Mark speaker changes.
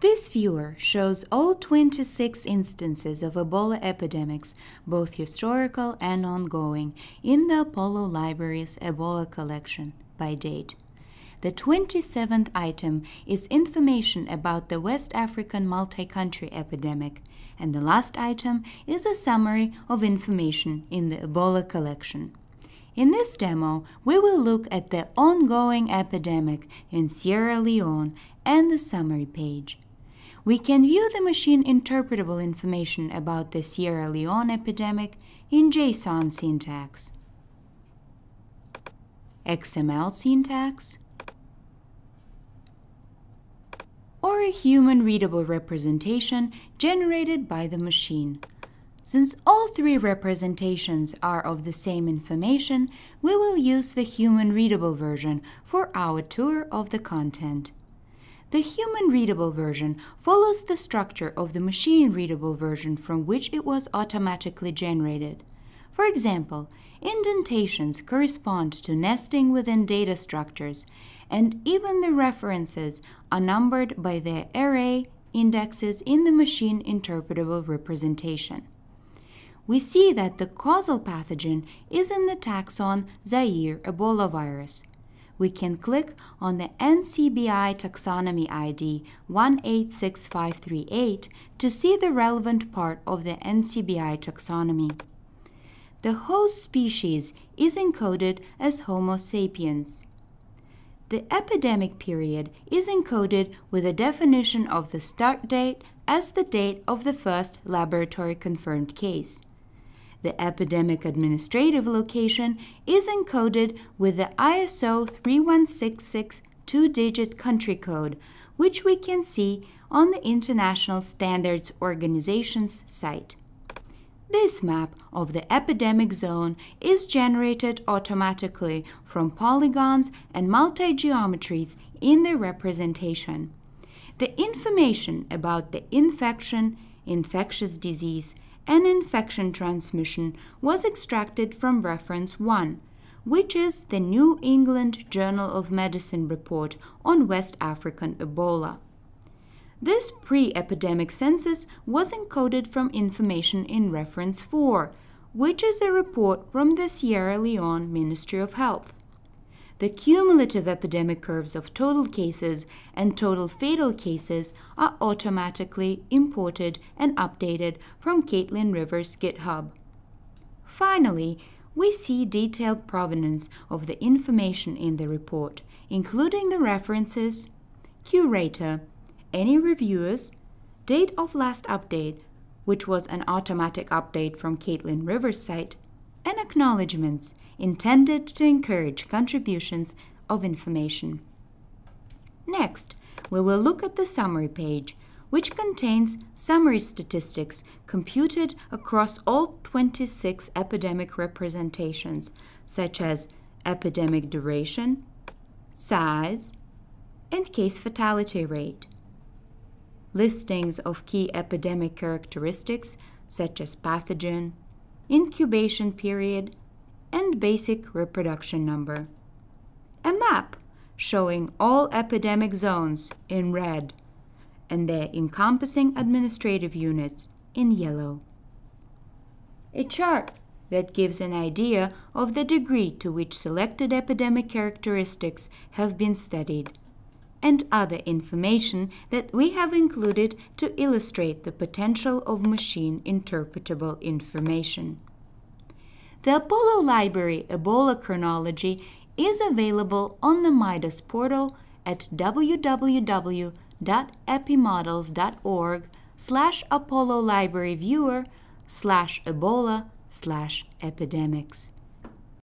Speaker 1: This viewer shows all 26 instances of Ebola epidemics, both historical and ongoing, in the Apollo Library's Ebola collection by date. The 27th item is information about the West African multi-country epidemic, and the last item is a summary of information in the Ebola collection. In this demo, we will look at the ongoing epidemic in Sierra Leone and the summary page. We can view the machine-interpretable information about the Sierra Leone epidemic in JSON syntax, XML syntax, or a human-readable representation generated by the machine. Since all three representations are of the same information, we will use the human-readable version for our tour of the content. The human-readable version follows the structure of the machine-readable version from which it was automatically generated. For example, indentations correspond to nesting within data structures, and even the references are numbered by their array indexes in the machine-interpretable representation. We see that the causal pathogen is in the taxon Zaire Ebola virus. We can click on the NCBI taxonomy ID 186538 to see the relevant part of the NCBI taxonomy. The host species is encoded as Homo sapiens. The epidemic period is encoded with a definition of the start date as the date of the first laboratory confirmed case. The epidemic administrative location is encoded with the ISO 3166 two-digit country code, which we can see on the International Standards Organization's site. This map of the epidemic zone is generated automatically from polygons and multi-geometries in the representation. The information about the infection, infectious disease, and infection transmission was extracted from reference 1, which is the New England Journal of Medicine report on West African Ebola. This pre-epidemic census was encoded from information in reference 4, which is a report from the Sierra Leone Ministry of Health. The cumulative epidemic curves of total cases and total fatal cases are automatically imported and updated from Caitlin Rivers' GitHub. Finally, we see detailed provenance of the information in the report, including the references, curator, any reviewers, date of last update, which was an automatic update from Caitlin Rivers' site, and acknowledgements intended to encourage contributions of information. Next, we will look at the summary page, which contains summary statistics computed across all 26 epidemic representations, such as epidemic duration, size, and case fatality rate. Listings of key epidemic characteristics, such as pathogen, incubation period, and basic reproduction number. A map showing all epidemic zones in red and their encompassing administrative units in yellow. A chart that gives an idea of the degree to which selected epidemic characteristics have been studied, and other information that we have included to illustrate the potential of machine-interpretable information. The Apollo Library Ebola Chronology is available on the MIDAS portal at www.epimodels.org/Apollo Library Viewer/Ebola/epidemics.